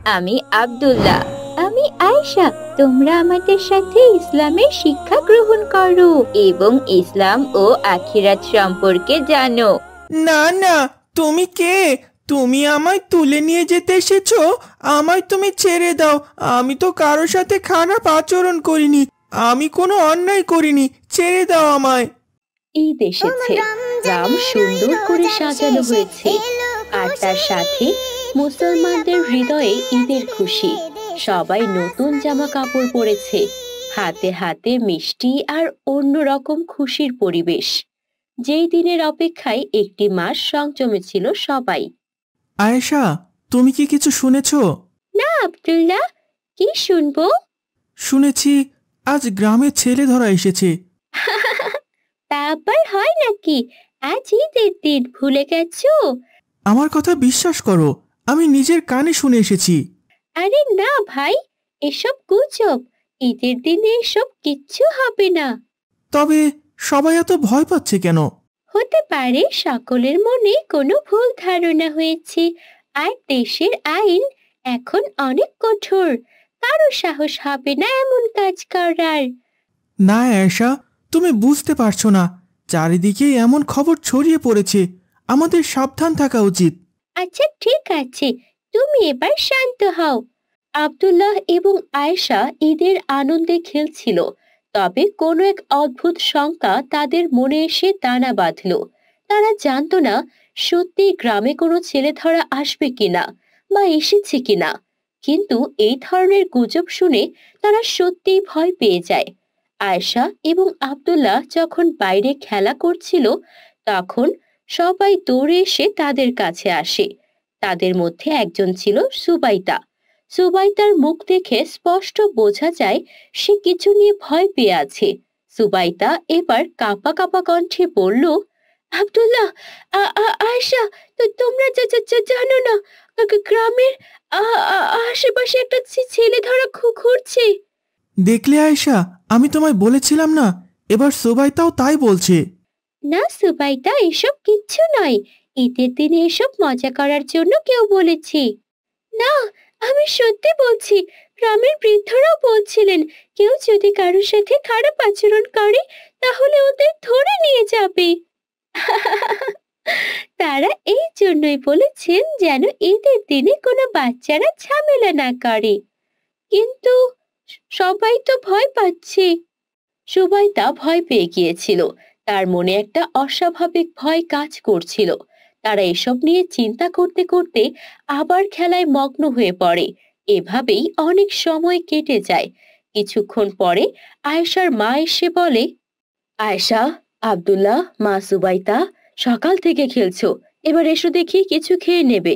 আমি আব্দুল্লাহ। আমি আয়েশা। তোমরা আমাদের সাথে ইসলামের শিক্ষা গ্রহণ করো এবং ইসলাম ও আখিরাত সম্পর্কে জানো। না না, তুমি কে? তুমি আমায় তুলে নিয়ে যেতে এসেছো? আমায় তুমি ছেড়ে দাও। আমি তো কারোর সাথে খারাপ আচরণ করিনি, আমি কোনো অন্যায় করিনি, ছেড়ে দাও আমায়। ঈদ এসেছে, গ্রাম সুন্দর করে সাজানো হয়েছে, আর তার সাথে মুসলমানদের হৃদয়ে ঈদের খুশি। সবাই নতুন জামা কাপড় পরেছে, হাতে হাতে মিষ্টি আর অন্যরকম খুশির পরিবেশ। যেই দিনের অপেক্ষায় একটি মাস সংযমে ছিল সবাই। আয়েশা, তুমি কি কিছু শুনেছো? না আব্দুল্লাহ, কি শুনবো? শুনেছি আজ গ্রামে ছেলে ধরা এসেছে। তা আবার হয় নাকি? আজ ঈদের দিন, ভুলে গেছো? আমার কথা বিশ্বাস করো, আমি নিজের কানে শুনে এসেছি। আরে না ভাই, এসব গুজব। ঈদের দিনে এসব কিচ্ছু হবে না। তবে সবাই এত ভয় পাচ্ছে কেন? হতে পারে সকলের মনে কোনো ভুল ধারণা হয়েছে, আর দেশের আইন এখন অনেক কঠোর। কারো সাহস হবে না এমন কাজ করার। না আয়েশা, তুমি বুঝতে পারছো না, চারিদিকে এমন খবর ছড়িয়ে পড়েছে, আমাদের সাবধান থাকা উচিত। আচ্ছা ঠিক আছে, তুমি এবার শান্ত হও। আব্দুল্লাহ এবং আয়েশা ঈদের আনন্দে খেলছিল, তবে কোনো এক অদ্ভুত শঙ্কা তাদের মনে এসে দানা বাঁধল। তারা জানতো না সত্যি গ্রামে কোনো ছেলে ধরা আসবে কিনা বা এসেছে কিনা, কিন্তু এই ধরনের গুজব শুনে তারা সত্যিই ভয় পেয়ে যায়। আয়েশা এবং আব্দুল্লাহ যখন বাইরে খেলা করছিল, তখন সবাই দৌড়ে এসে তাদের কাছে আসে। তাদের মধ্যে একজন ছিল সুবাইতা। সুবাইতার মুখ দেখে স্পষ্ট বোঝা যায় সে কিছু নিয়ে ভয় পেয়ে আছে। সুবাইতা এবার কাঁপা কাঁপা কণ্ঠে বলল, আব্দুল্লাহ, আয়েশা, তো তোমরা জানো না, গ্রামের আশেপাশে একটা ছেলে ধরা ঘুরছে। দেখলে আয়েশা, আমি তোমায় বলেছিলাম না, এবার সুবাইতাও তাই বলছে। না সুবাইতা, এসব কিচ্ছু নয়। ঈদের দিনে এসব মজা করার জন্য কেউ বলেছে। না, আমি সত্যি বলছি। গ্রামের বৃদ্ধরাও বলছিলেন কেউ যদি কারোর সাথে খারাপ আচরণ করে তাহলে ওদের ধরে নিয়ে যাবে। তারা এই জন্যই বলেছেন যেন ঈদের দিনে কোনো বাচ্চারা ঝামেলা না করে। কিন্তু সবাই তো ভয় পাচ্ছে। সুবাইতা ভয় পেয়ে গিয়েছিল, তার মনে একটা অস্বাভাবিক ভয় কাজ করছিল। তারা এসব নিয়ে চিন্তা করতে করতে আবার খেলায় মগ্ন হয়ে পড়ে। এভাবেই অনেক সময় কেটে যায়। কিছুক্ষণ পরে আয়েশার মা এসে বলে, আয়েশা, আব্দুল্লাহ, মা সুবাইতা, সকাল থেকে খেলছো, এবার এসো দেখি কিছু খেয়ে নেবে।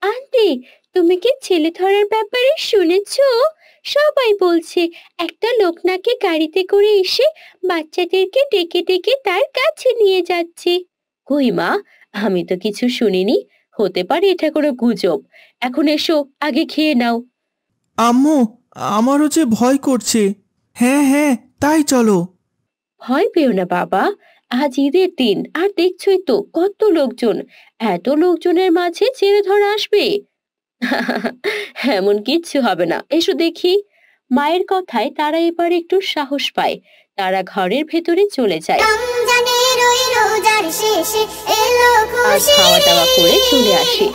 আন্টি, তুমি কি ছেলে ধরার ব্যাপারে শুনেছো? সবাই বলছে একটা লোক নাকি গাড়িতে করে এসে বাচ্চাদেরকে ডেকে ডেকে তার কাছে নিয়ে যাচ্ছে। কই মা, আমি তো কিছু শুনিনি। হতে পারে এটা কোনো গুজব। এখন এসো, আগে খেয়ে নাও। আম্মু, আমারও যে ভয় করছে। হ্যাঁ হ্যাঁ, তাই চলো। ভয় পেও না বাবা, আজ ঈদের দিন, আর দেখছই তো কত লোকজন। এত লোকজনের মাঝে ছেলে ধরা আসবে? এমন কিচ্ছু হবে না, এসো দেখি। মায়ের কথায় তারা এবার একটু সাহস পায়। তারা ঘরের ভেতরে চলে যায় আর খাওয়া দাওয়া করে চলে আসে।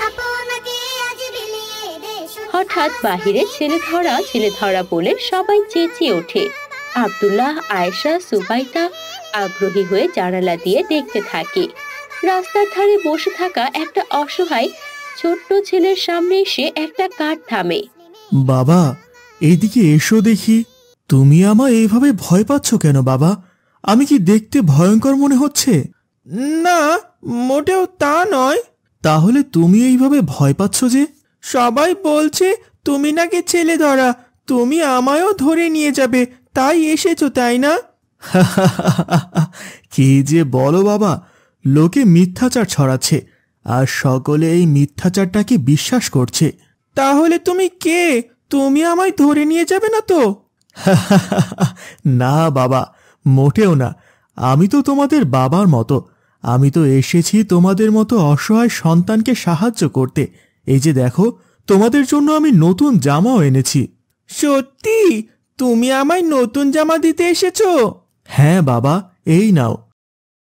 হঠাৎ বাহিরে ছেলে ধরা বলে সবাই চেঁচিয়ে ওঠে। আব্দুল্লাহ, আয়েশা, সুবাইতা আগ্রহী হয়ে জানালা দিয়ে দেখতে থাকে। রাস্তার ধারে বসে থাকা একটা অসহায় ছোট্ট ছেলের সামনে এসে একটা কার থামে। বাবা, এইদিকে এসো দেখি। তুমি আমায় এইভাবে ভয় পাচ্ছ কেন বাবা? আমি কি দেখতে ভয়ঙ্কর মনে হচ্ছে? না, মোটেও তা নয়। তাহলে তুমি এইভাবে ভয় পাচ্ছ যে? সবাই বলছে তুমি নাকি ছেলে ধরা, তুমি আমায়ও ধরে নিয়ে যাবে, তাই এসেছো, তাই না? কি যে বলো বাবা, লোকে মিথ্যাচার ছড়াচ্ছে, আর সকলে এই মিথ্যাচারটাকে বিশ্বাস করছে। তাহলে তুমি কে? তুমি আমায় ধরে নিয়ে যাবে না তো? না বাবা, মোটেও না। আমি তো তোমাদের বাবার মতো। আমি তো এসেছি তোমাদের মতো অসহায় সন্তানকে সাহায্য করতে। এই যে দেখো, তোমাদের জন্য আমি নতুন জামাও এনেছি। সত্যি তুমি আমায় নতুন জামা দিতে এসেছো? হ্যাঁ বাবা, এই নাও।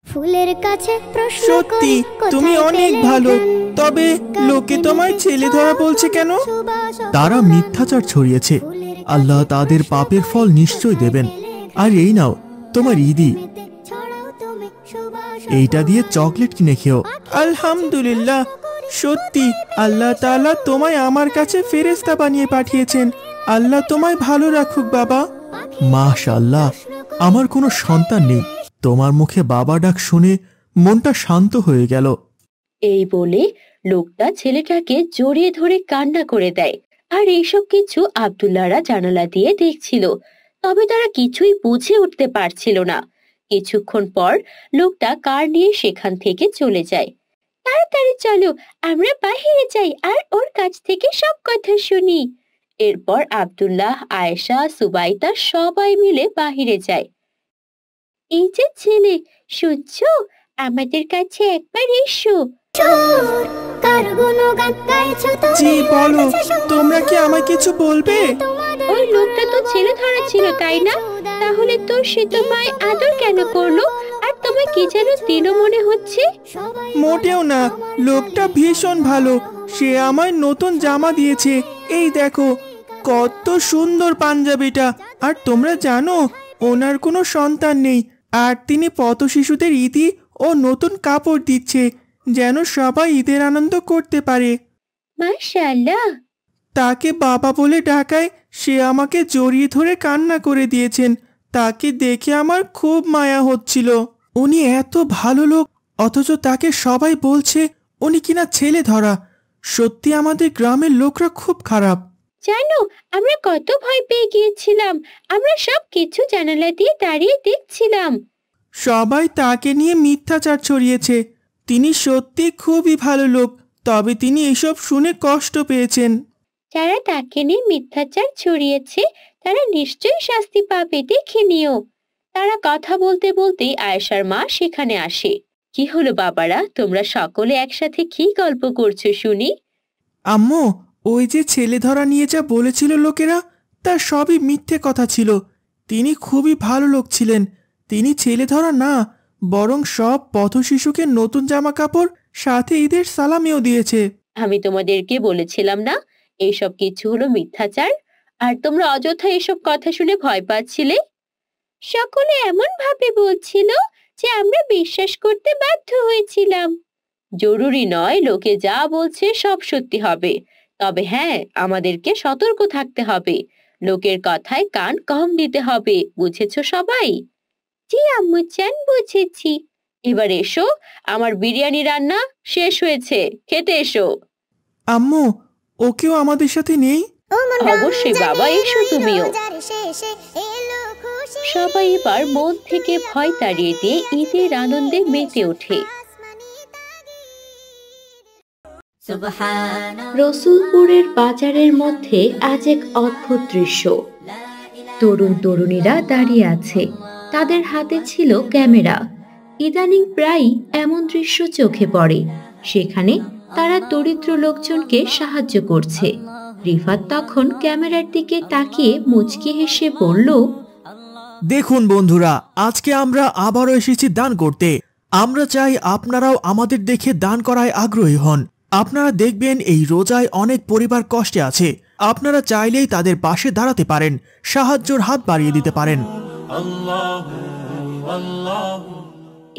ফুলের কাছে সত্যি তুমি অনেক ভালো। তবে লোকে তোমায় ছেলে ধরা বলছে কেন? তারা মিথ্যাচার ছড়িয়েছে। আল্লাহ তাদের পাপের ফল নিশ্চয় দেবেন। আর এই নাও তোমার ঈদি। এইটা দিয়ে চকলেট কিনে খেও। আলহামদুলিল্লাহ, সত্যি আল্লাহ তাআলা তোমায় আমার কাছে ফেরেশতা বানিয়ে পাঠিয়েছেন। আল্লাহ তোমায় ভালো রাখুক বাবা। মাশাআল্লাহ, আমার কোনো সন্তান নেই। তোমার মুখে বাবা ডাক শুনে মনটা শান্ত হয়ে গেল। এই বলে লোকটা ছেলেটাকে জড়িয়ে ধরে কান্না করে দেয়। আর এইসব কিছু আব্দুল্লাহরা জানালা দিয়ে দেখছিল, তবে তারা কিছুই বুঝে উঠতে পারছিল না। কিছুক্ষণ পর লোকটা কার নিয়ে সেখান থেকে চলে যায়। তাড়াতাড়ি চলো, আমরা বাহিরে যাই আর ওর কাছ থেকে সব কথা শুনি। এরপর আব্দুল্লাহ, আয়েশা, সুবাইদা সবাই মিলে বাহিরে যায়। এই যে ছেলে, শুনছো? আমাদের কাছে একবার এসো। জি বলো, তোমরা কি আমায় কিছু বলবে? ওই লোকটা তো ছেলে ধরা ছিল, তাই না? তাহলে তো সে তোমায় আদর কেন করলো? আর তোমায় কি যেন দিল মনে হচ্ছে? মোটেও না, লোকটা ভীষণ ভালো। সে আমায় নতুন জামা দিয়েছে। এই দেখো কত সুন্দর পাঞ্জাবিটা। আর তোমরা জানো ওনার কোনো সন্তান নেই, আর তিনি পথ শিশুদের ঈদি ও নতুন কাপড় দিচ্ছে, যেন সবাই ঈদের আনন্দ করতে পারে। মাশাআল্লাহ। তাকে বাবা বলে ডাকায় সে আমাকে জড়িয়ে ধরে কান্না করে দিয়েছেন। তাকে দেখে আমার খুব মায়া হচ্ছিল। উনি এত ভালো লোক, অথচ তাকে সবাই বলছে উনি কিনা ছেলে ধরা। সত্যি আমাদের গ্রামের লোকরা খুব খারাপ। জানো, আমরা কত ভয় পেয়ে গিয়েছিলাম। আমরা সব কিছু জানালা দিয়ে দাঁড়িয়ে দেখছিলাম। সবাই তাকে নিয়ে মিথ্যাচার ছড়িয়েছে। তিনি সত্যি খুবই ভালো লোক, তবে তিনি এসব শুনে কষ্ট পেয়েছেন। যারা তাকে নিয়ে মিথ্যাচার ছড়িয়েছে তারা নিশ্চয়ই শাস্তি পাবে, দেখে নিও। তারা কথা বলতে বলতেই আয়েশার মা সেখানে আসে। কি হলো বাবারা, তোমরা সকলে একসাথে কি গল্প করছো শুনি? আম্মু, ওই যে ছেলে ধরা নিয়ে যা বলেছিল লোকেরা, তা সবই মিথ্যে কথা ছিল। তিনি খুবই ভালো লোক ছিলেন। তিনি ছেলে ধরা না, বরং সব পথ শিশুকে নতুন জামা কাপড় সাথে ঈদের সালামিও দিয়েছে। আমি তোমাদেরকে বলেছিলাম না এইসব কিছু হলো মিথ্যাচার, আর তোমরা অযথা এসব কথা শুনে ভয় পাচ্ছিলে। সকলে এমন ভাবে বলছিল যে আমরা বিশ্বাস করতে বাধ্য হয়েছিলাম। জরুরি নয় লোকে যা বলছে সব সত্যি হবে, তবে হ্যাঁ, আমাদেরকে সতর্ক থাকতে হবে। লোকের কথায় কান কম দিতে হবে, বুঝেছো সবাই? জি আম্মুজান, বুঝেছি। এবার এসো, আমার বিরিয়ানি রান্না শেষ হয়েছে, খেতে এসো। আম্মু, ওকেও আমাদের সাথে নেই? অবশ্যই বাবা, এসো তুমিও। সবাই এবার মন থেকে ভয় তাড়িয়ে দিয়ে ঈদের আনন্দে মেতে ওঠে। রসুলপুরের বাজারের মধ্যে আজ এক অদ্ভুত দৃশ্য। তরুণ তরুণীরা দাঁড়িয়ে আছে, তাদের হাতে ছিল ক্যামেরা। ইদানিং প্রায়ই এমন দৃশ্য চোখে পড়ে। সেখানে তারা দরিদ্র লোকজনকে সাহায্য করছে। রিফাত তখন ক্যামেরার দিকে তাকিয়ে মুচকি হেসে বলল, দেখুন বন্ধুরা, আজকে আমরা আবারও এসেছি দান করতে। আমরা চাই আপনারাও আমাদের দেখে দান করায় আগ্রহী হন। আপনারা দেখবেন এই রোজায় অনেক পরিবার কষ্টে আছে। আপনারা চাইলেই তাদের পাশে দাঁড়াতে পারেন, সাহায্যের হাত বাড়িয়ে দিতে পারেন।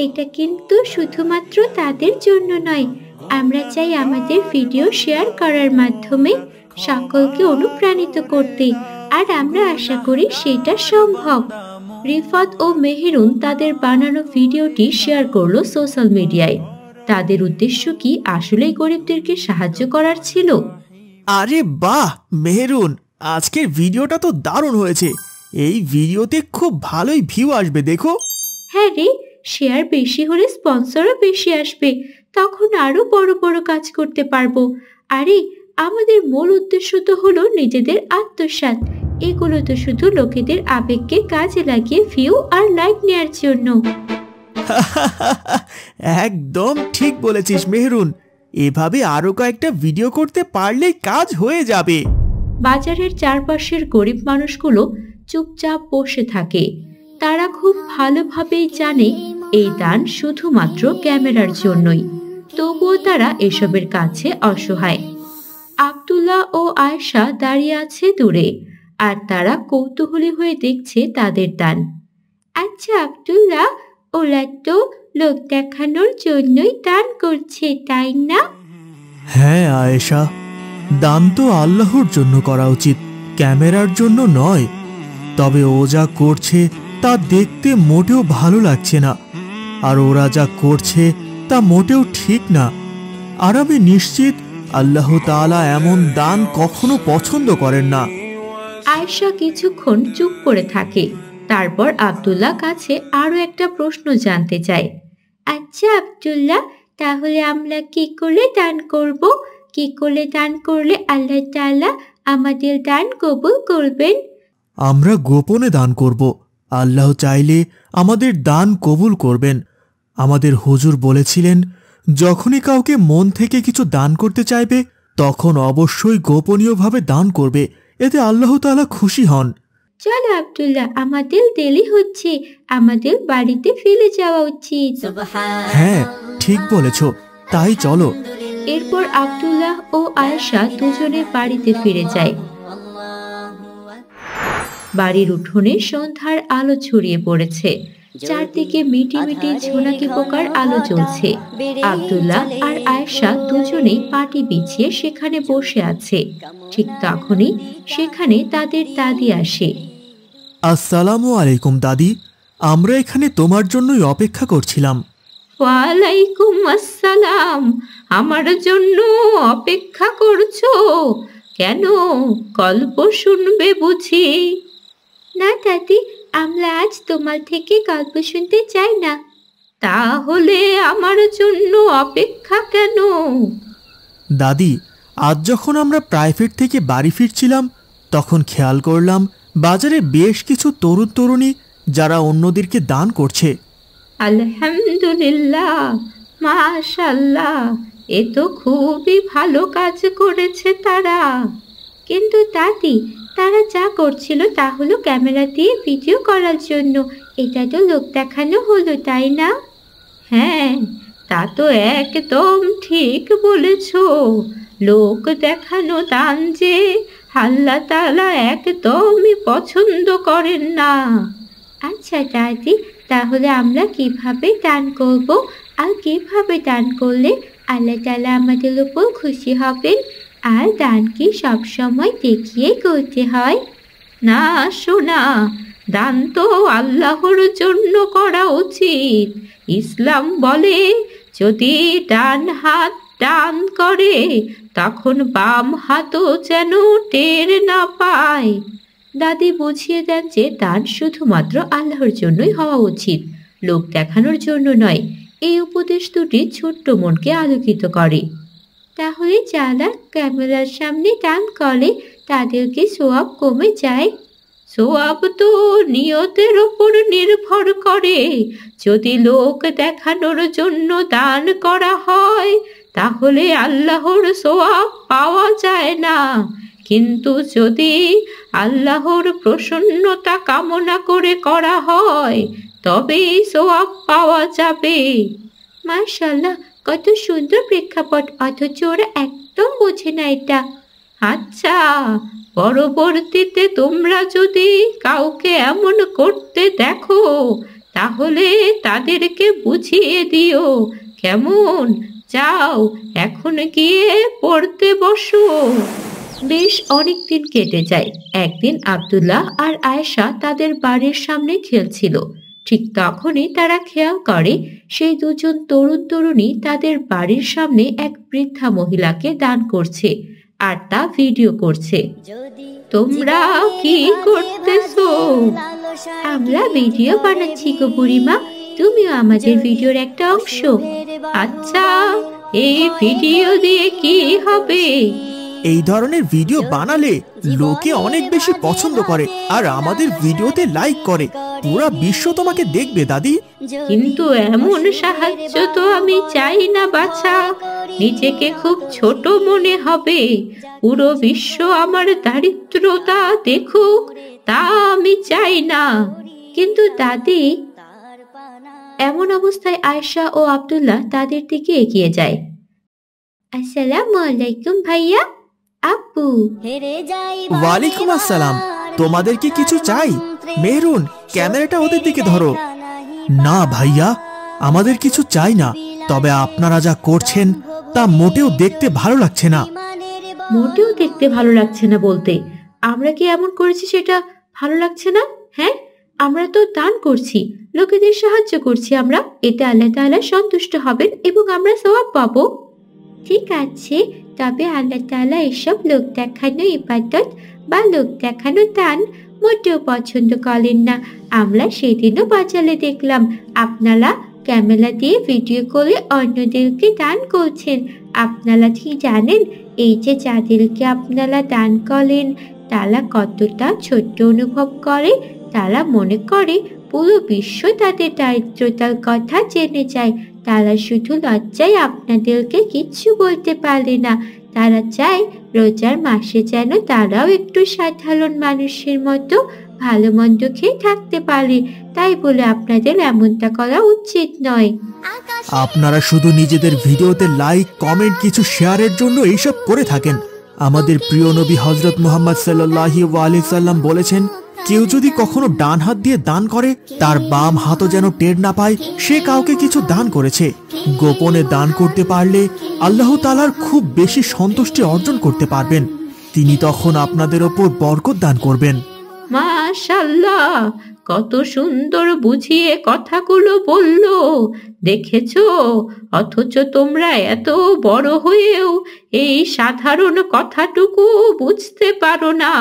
এটা কিন্তু শুধুমাত্র তাদের জন্য নয়, আমরা চাই আমাদের ভিডিও শেয়ার করার মাধ্যমে সকলকে অনুপ্রাণিত করতে, আর আমরা আশা করি সেটা সম্ভব। রিফাত ও মেহেরুন তাদের বানানো ভিডিওটি শেয়ার করলো সোশ্যাল মিডিয়ায়। তাদের উদ্দেশ্য কি আসলেই গরিবদেরকে সাহায্য করার ছিল? আরে বাহ মেহেরুন, আজকের ভিডিওটা তো দারুণ হয়েছে। এই ভিডিওতে খুব ভালোই ভিউ আসবে দেখো। হ্যাঁ রে, শেয়ার বেশি হলে স্পন্সরও বেশি আসবে, তখন আরো বড় বড় কাজ করতে পারবো। আরে আমাদের মূল উদ্দেশ্য তো হলো নিজেদের আত্মসাৎ। এগুলো তো শুধু লোকেদের আবেগকে কাজে লাগিয়ে ভিউ আর লাইক নেয়ার জন্য। একদম ঠিক বলেছিস মেহেরুন। এভাবে আরো কয়েকটা ভিডিও করতে পারলেই কাজ হয়ে যাবে। বাজারের চারপাশের গরিব মানুষগুলো চুপচাপ বসে থাকে। তারা খুব ভালোভাবেই জানে এই দান শুধুমাত্র ক্যামেরার জন্যই, তবুও তারা এসবের কাছে অসহায়। আব্দুল্লাহ ও আয়েশা দাঁড়িয়ে আছে দূরে, আর তারা কৌতূহলী হয়ে দেখছে তাদের দান। আচ্ছা আব্দুল্লাহ, ওরা তো লোক দেখানোর জন্যই দান করছে, তাই না? হ্যাঁ আয়েশা, দান তো আল্লাহর জন্য করা উচিত, ক্যামেরার জন্য নয়। তবে ও যা করছে তা দেখতে মোটেও ভালো লাগছে না, আর ওরা যা করছে তা মোটেও ঠিক না। আর আমি নিশ্চিত আল্লাহ তাআলা এমন দান কখনো পছন্দ করেন না। আয়েশা কিছুক্ষণ চুপ করে থাকে, তারপর আব্দুল্লাহ কাছে আরো একটা প্রশ্ন জানতে চায়। আচ্ছা আব্দুল্লাহ, তাহলে আমরা কি করে দান করব? কি করে দান করলে আল্লাহ তাআলা আমাদের দান কবুল করবেন? আমরা গোপনে দান করব, আল্লাহ চাইলে আমাদের দান কবুল করবেন। আমাদের হুজুর বলেছিলেন, যখনই কাউকে মন থেকে কিছু দান করতে চাইবে তখন অবশ্যই গোপনীয়ভাবে দান করবে, এতে আল্লাহ তাআলা খুশি হন। চলো আব্দুল্লাহ, আমাদের দেরি হচ্ছে, আমাদের বাড়িতে ফিরে যাওয়া উচিত। হ্যাঁ ঠিক বলেছ, তাই চলো। এরপর আব্দুল্লাহ ও আয়েশা দুজনে বাড়িতে ফিরে যায়। বাড়ির উঠোনে সন্ধ্যার আলো ছড়িয়ে পড়েছে, চারদিকে মিটিমিটি ঝোনাকি পোকার আলো জ্বলছে। আব্দুল্লাহ আর আয়েশা দুজনেই পাটি বিছিয়ে সেখানে বসে আছে। ঠিক তখনই সেখানে তাদের দাদি আসে। আসসালামু আলাইকুম দাদি, আমরা এখানে তোমার জন্যই অপেক্ষা করছিলাম। ওয়ালাইকুম আসসালাম। আমার জন্য অপেক্ষা করছো? কেন, গল্প শুনবে বুঝি? না দাদি, আমরা আজ তোমার থেকে গল্প শুনতে চাই না। তাহলে আমার জন্য অপেক্ষা কেন? দাদি, আজ যখন আমরা প্রাইভেট থেকে বাড়ি ফিরছিলাম তখন খেয়াল করলাম বাজারে বেশ কিছু তরুণ তরুণী যারা অন্যদেরকে দান করছে। আলহামদুলিল্লাহ, মাশাআল্লাহ, এ তো খুবই ভালো কাজ করেছে তারা। কিন্তু দাদি, তারা যা করছিল তা হলো ক্যামেরা দিয়ে ভিডিও করার জন্য, এটা তো লোক দেখানো হলো, তাই না? হ্যাঁ, তা তো একদম ঠিক বলেছ। লোক দেখানো দান যে আল্লাহ তাআলা একদমই পছন্দ করেন না। আচ্ছা দাদি, তাহলে আমরা কিভাবে দান করব, আর কিভাবে দান করলে আল্লাহ তাআলা আমাদের উপর খুশি হবেন? আর দান কি সবসময় দেখিয়ে করতে হয়? না সোনা, দান তো আল্লাহর জন্য করা উচিত। ইসলাম বলে, যদি ডান হাত দান করে তখন বাম হাতও যেন টের না পায়। দাদি বুঝিয়ে দেন যে দান শুধুমাত্র আল্লাহর জন্যই হওয়া উচিত, লোক দেখানোর জন্য নয়। এই উপদেশ দুটি ছোট্ট মনকে আলোকিত করে। তাহলে যারা ক্যামেরার সামনে দান করে তাদেরকে সওয়াব কমে যায়? সওয়াব তো নিয়তের উপর নির্ভর করে। যদি লোক দেখানোর জন্য দান করা হয় তাহলে আল্লাহর সওয়াব পাওয়া যায় না, কিন্তু যদি আল্লাহর প্রসন্নতা কামনা করে করা হয় তবেই সওয়াব পাওয়া যাবে। মাশাআল্লাহ, কত সুন্দর প্রেক্ষাপট, অথচ ওরা একদম বোঝে না এটা। আচ্ছা, পরবর্তীতে তোমরা যদি কাউকে এমন করতে দেখো তাহলে তাদেরকে বুঝিয়ে দিও, কেমন? যাও, এখন গিয়ে পড়তে বসো। বেশ অনেক দিন কেটে যায়। একদিন আব্দুল্লাহ আর আয়েশা তাদের বাড়ির সামনে খেলছিল। ঠিক তখনই তারা খেয়াল করে সেই দুজন তরুণ তরুণী তাদের বাড়ির সামনে এক বৃদ্ধা মহিলাকে দান করছে, আর তা ভিডিও করছে। তোমরা কি করতেছো? আমরা ভিডিও বানাচ্ছি গো বুড়িমা, তুমিও আমাদের ভিডিওর একটা অংশ। আচ্ছা, এই ভিডিও দিয়ে কি হবে? এই ধরনের ভিডিও বানালে লোকে অনেক বেশি পছন্দ করে আর আমাদের ভিডিওতে লাইক করে। পুরো বিশ্ব তোমাকে দেখবে দাদি। কিন্তু এমন সাহায্য তো আমি চাই না বাছা। নিজেকে খুব ছোট মনে হবে। পুরো বিশ্ব আমার দারিদ্রতা দেখুক, তা আমি চাই না। কিন্তু দাদি, এমন অবস্থায় আয়েশা ও আব্দুল্লাহ তাদের দিকে এগিয়ে যায়। আসসালামু আলাইকুম ভাইয়া, আপু। ওয়ালাইকুম আসসালাম। তোমাদের কি কিছু চাই? মেহরুন, ক্যামেরাটা ওদের দিকে ধরো। না ভাইয়া, আমাদের কিছু চাই না, তবে আপনারা যা করছেন তা মোটেও দেখতে ভালো লাগছে না। মোটেও দেখতে ভালো লাগছে না বলতে আমরা কি এমন করেছি সেটা ভালো লাগছে না? হ্যাঁ, আমরা তো দান করছি, লোকেদের সাহায্য করছি। আমরা এতে আল্লাহ তাআলা সন্তুষ্ট হবেন এবং আমরা সওয়াব পাবো। ঠিক আছে, তবে আল্লাহ তাআলা এসব লোক দেখানো ইবাদত বা লোক দেখানো দান মোটেও পছন্দ করেন না। আমরা সেদিনও বাজারে দেখলাম আপনারা ক্যামেরা দিয়ে ভিডিও করে অন্যদেরকে দান করছেন। আপনারা কি জানেন এই যে যাদেরকে আপনারা দান করেন তারা কতটা ছোট্ট অনুভব করে? তারা মনে করে পুরো বিশ্ব তাদের দারিদ্রতার কথা জেনে যায়। তারা শুধু লজ্জায় আপনাদেরকে কিচ্ছু বলতে পারে না। তারা চায় রোজার মাসে যেন তারাও একটু সাধারণ মানুষের মতো ভালো মন্দ খেয়ে থাকতে পারে। তাই বলে আপনাদের এমনটা করা উচিত নয়। আপনারা শুধু নিজেদের ভিডিওতে লাইক, কমেন্ট, কিছু শেয়ারের জন্য এইসব করে থাকেন। আমাদের প্রিয় নবী হযরত মুহাম্মদ সাল্লাল্লাহু আলাইহি সাল্লাম বলেছেন, কেউ যদি কখনো ডান হাত দিয়ে দান করে তার বাম হাতও যেন টের না পায় সে কাউকে কিছু দান করেছে। গোপনে দান করতে পারলে আল্লাহ তাআলার খুব বেশি সন্তুষ্টি অর্জন করতে পারবেন। তিনি তখন আপনাদের ওপর বরকত দান করবেন। মাশাআল্লাহ, কত সুন্দর বুঝিয়ে কথাগুলো বললো দেখেছো। অথচ তোমরা এত বড় হয়েও এই সাধারণ কথাটুকু বুঝতে পারো না।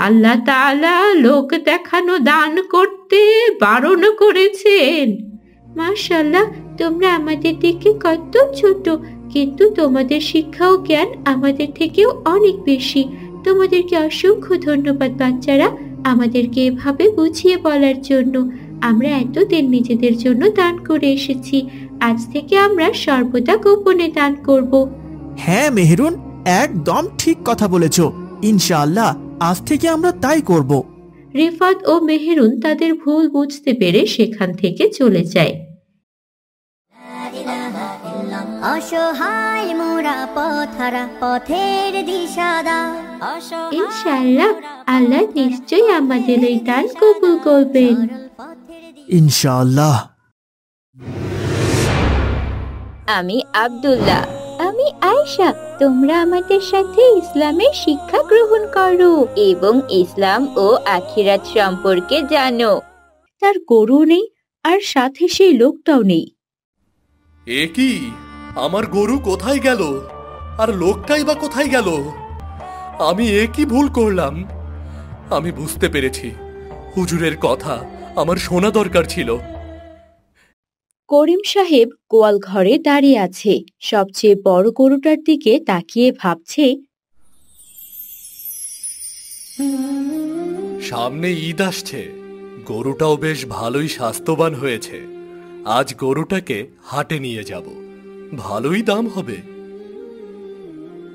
আল্লাহ তাআলা লোক দেখানো দান করতে বারণ করেছেন। মাশাআল্লাহ, তোমরা আমাদের দিকে কত ছোট, কিন্তু তোমাদের শিক্ষা ও জ্ঞান আমাদের থেকেও অনেক বেশি। তোমাদেরকে অসংখ্য ধন্যবাদ বাচ্চারা, আমাদেরকে এভাবে বুঝিয়ে বলার জন্য। আমরা এতদিন নিজেদের জন্য দান করে এসেছি, আজ থেকে আমরা সর্বদা গোপনে দান করব। হ্যাঁ মেহরুন, একদম ঠিক কথা বলেছ। ইনশাআল্লাহ আজ থেকে আমরা তাই করব। রিফাত ও মেহেরুন তাদের ভুল বুঝতে পেরে সেখান থেকে চলে যায়। অসহায় মোরা পথহারা, পথের দিশাদা। ইনশাআল্লাহ আল্লাহ নিশ্চয়ই আমাদের এই দান কবুল করবেন। ইনশাআল্লাহ। আমি আব্দুল্লাহ। আমি আয়েশা। তোমরা আমাদের সাথে ইসলামের শিক্ষা গ্রহণ করো এবং ইসলাম ও আখিরাত সম্পর্কে জানো। তার গরু নেই আর সাথে সেই লোকটাও নেই। এ কি, আমার গরু কোথায় গেল আর লোকটাই বা কোথায় গেল? আমি এ কি ভুল করলাম? আমি বুঝতে পেরেছি, হুজুরের কথা আমার শোনা দরকার ছিল। করিম সাহেব গোয়াল ঘরে দাঁড়িয়ে আছে, সবচেয়ে বড় গরুটার দিকে তাকিয়ে ভাবছে, সামনে ঈদ আসছে, গরুটাও বেশ ভালোই স্বাস্থ্যবান হয়েছে। আজ গরুটাকে হাটে নিয়ে যাব, ভালোই দাম হবে।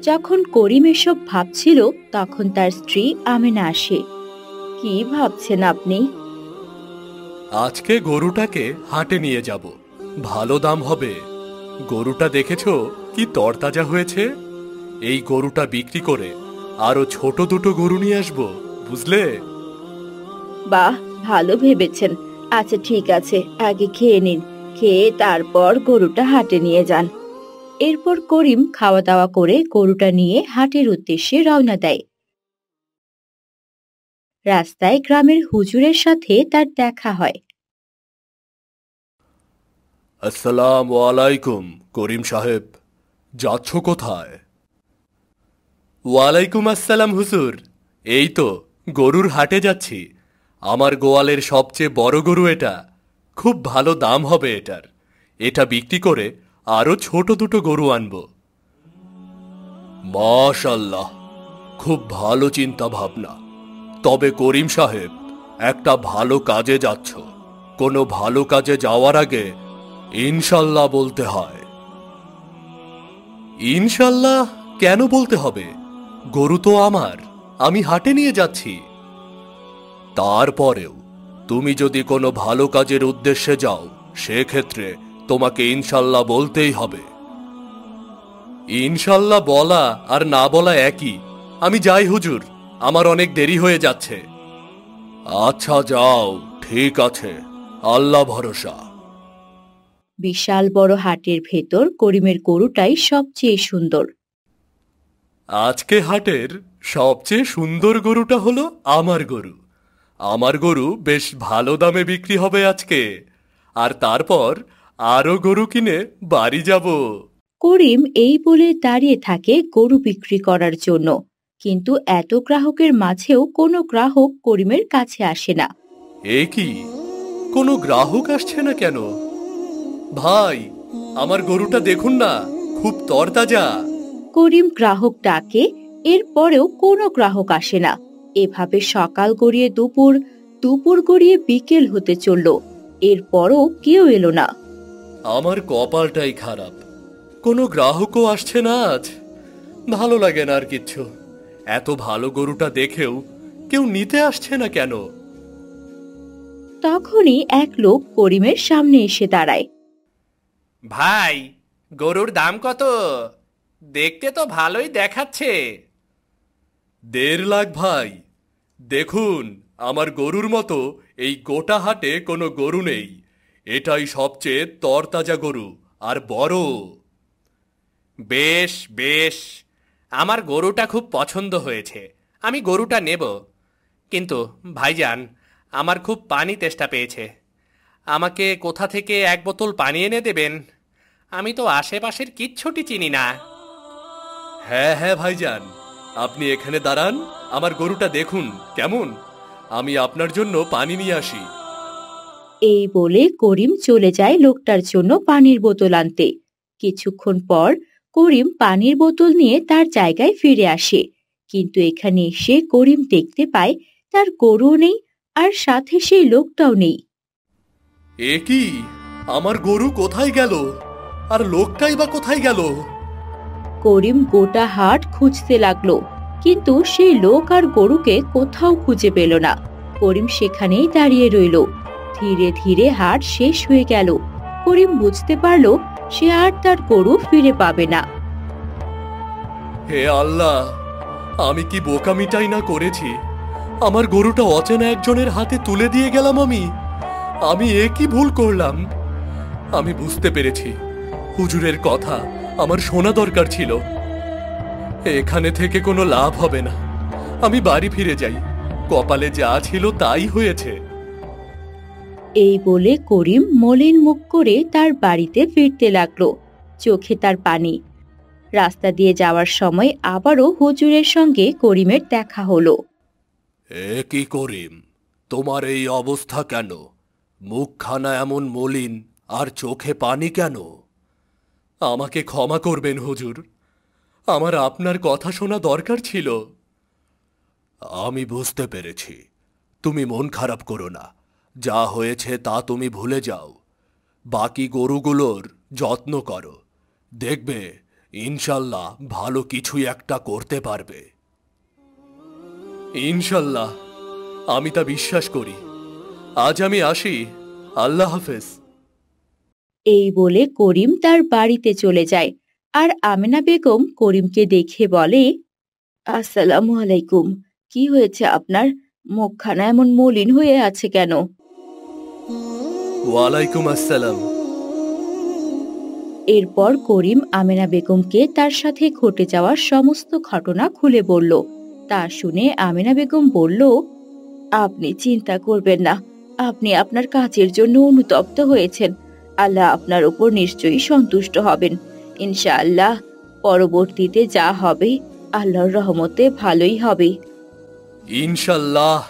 যখন করিম এসব ভাবছিল তখন তার স্ত্রী আমেনা আসে। কি ভাবছেন আপনি? আজকে গরুটাকে হাটে নিয়ে যাব, ভালো দাম হবে। গরুটা দেখেছো কি তরতাজা হয়েছে? এই গরুটা বিক্রি করে আরো ছোট দুটো গরু নিয়ে আসবো, বুঝলে? বাহ, ভালো ভেবেছেন। আচ্ছা ঠিক আছে, আগে খেয়ে নিন, খেয়ে তারপর গরুটা হাটে নিয়ে যান। এরপর করিম খাওয়া দাওয়া করে গরুটা নিয়ে হাটের উদ্দেশ্যে রওনা দেয়। রাস্তায় গ্রামের হুজুরের সাথে তার দেখা হয়। আসসালামু আলাইকুম করিম সাহেব, যাচ্ছ কোথায়? ওয়ালাইকুম আসসালাম হুজুর, এই তো গরুর হাটে যাচ্ছি। আমার গোয়ালের সবচেয়ে বড় গরু এটা, খুব ভালো দাম হবে এটার। এটা বিক্রি করে আরো ছোট দুটো গরু আনবো। মাশাআল্লাহ, খুব ভালো চিন্তা ভাবনা। তবে করিম সাহেব, একটা ভালো কাজে যাচ্ছ, কোনো ভালো কাজে যাওয়ার আগে ইনশাল্লাহ বলতে হয়। ইনশাল্লাহ কেন বলতে হবে? গরু তো আমার, আমি হাটে নিয়ে যাচ্ছি। তারপরেও তুমি যদি কোনো ভালো কাজের উদ্দেশ্যে যাও, সেক্ষেত্রে তোমাকে ইনশাল্লাহ বলতেই হবে। ইনশাল্লাহ বলা আর না বলা একই। আমি যাই হুজুর, আমার অনেক দেরি হয়ে যাচ্ছে। আচ্ছা যাও, ঠিক আছে, আল্লাহ ভরসা। বিশাল বড় হাটের ভেতর করিমের গরুটাই সবচেয়ে সুন্দর। আজকে হাটের সবচেয়ে সুন্দর গরুটা হলো আমার গরু। আমার গরু বেশ ভালো দামে বিক্রি হবে আজকে, আর তারপর আরো গরু কিনে বাড়ি যাব। করিম এই বলে দাঁড়িয়ে থাকে গরু বিক্রি করার জন্য, কিন্তু এত গ্রাহকের মাঝেও কোনো গ্রাহক করিমের কাছে আসে না। এ কি, কোনো গ্রাহক আসছে না কেন? ভাই, আমার গরুটা দেখুন না, খুব তরতাজা। করিম গ্রাহক ডাকে, এরপরেও কোনো গ্রাহক আসে না। এভাবে সকাল গড়িয়ে দুপুর, দুপুর গড়িয়ে বিকেল হতে চলল, এরপরও কেউ এলো না। আমার কপালটাই খারাপ, কোনো গ্রাহকও আসছে না আজ। ভালো লাগে না আর কিচ্ছু। এত ভালো গরুটা দেখেও কেউ নিতে আসছে না কেন? তখনই এক লোক করিমের সামনে এসে দাঁড়ায়। ভাই, গরুর দাম কত? দেখতে তো ভালোই দেখাচ্ছে। 1.5 লাখ ভাই। দেখুন, আমার গরুর মতো এই গোটা হাটে কোনো গরু নেই। এটাই সবচেয়ে তরতাজা গরু আর বড়। বেশ বেশ, আমার গরুটা খুব পছন্দ হয়েছে, আমি গরুটা নেব। কিন্তু ভাইজান, আমার খুব পানি তেষ্টা পেয়েছে। আমাকে কোথা থেকে 1 বোতল পানি এনে দেবেন? আমি তো আশেপাশের কিচ্ছুটি চিনি না। হ্যাঁ হ্যাঁ ভাইজান, আপনি এখানে দাঁড়ান, আমার গরুটা দেখুন কেমন। আমি আপনার জন্য পানি নিয়ে আসি। এই বলে করিম চলে যায় লোকটার জন্য পানির বোতল আনতে। কিছুক্ষণ পর করিম পানির বোতল নিয়ে তার জায়গায় ফিরে আসে, কিন্তু এখানে এসে করিম দেখতে পায় তার গরুও নেই, আর সাথে সেই লোকটাও নেই। এ কি, আমার গরু কোথায় গেল? আর লোকটাই বা কোথায় গেল? করিম গোটা হাট খুঁজতে লাগলো, কিন্তু সেই লোক আর গরুকে কোথাও খুঁজে পেল না। করিম সেখানেই দাঁড়িয়ে রইল। ধীরে ধীরে হাট শেষ হয়ে গেল। করিম বুঝতে পারল সে আর তার গরু ফিরে পাবে না। হে আল্লাহ, আমি কি বোকামিটাই না করেছি? আমার গরুটা অচেনা একজনের হাতে তুলে দিয়ে গেলাম। আমি এ কি ভুল করলাম? আমি বুঝতে পেরেছি, হুজুরের কথা আমার শোনা দরকার ছিল। এখানে থেকে কোনো লাভ হবে না, আমি বাড়ি ফিরে যাই। কপালে যা ছিল তাই হয়েছে। এই বলে করিম মলিন মুখ করে তার বাড়িতে ফিরতে লাগলো, চোখে তার পানি। রাস্তা দিয়ে যাওয়ার সময় আবারও হুজুরের সঙ্গে করিমের দেখা হলো। এ কি করিম, তোমার এই অবস্থা কেন? মুখখানা এমন মলিন আর চোখে পানি কেন? আমাকে ক্ষমা করবেন হুজুর, আমার আপনার কথা শোনা দরকার ছিল। আমি বুঝতে পেরেছি, তুমি মন খারাপ করো না। যা হয়েছে তা তুমি ভুলে যাও। বাকি গরুগুলোর যত্ন করো, দেখবে ইনশাল্লাহ ভালো কিছুই একটা করতে পারবে। ইনশাল্লাহ, আমি তা বিশ্বাস করি। আজ আমি আসি, আল্লাহ হাফেজ। এই বলে করিম তার বাড়িতে চলে যায়, আর আমেনা বেগম করিমকে দেখে বলে, আসসালামু আলাইকুম। কি হয়েছে আপনার? মুখখানা এমন মলিন হয়ে আছে কেন? ওয়ালাইকুম আসসালাম। এরপর করিম আমেনা বেগমকে তার সাথে ঘটে যাওয়ার সমস্ত ঘটনা খুলে বলল। তা শুনে আমেনা বেগম বলল, আপনি চিন্তা করবেন না, আপনি আপনার কাজের জন্য অনুতপ্ত হয়েছেন। আল্লাহ আপনার উপর নিশ্চয়ই সন্তুষ্ট হবেন। ইনশাআল্লাহ পরবর্তীতে যা হবে আল্লাহর রহমতে ভালোই হবে। ইনশাল্লাহ।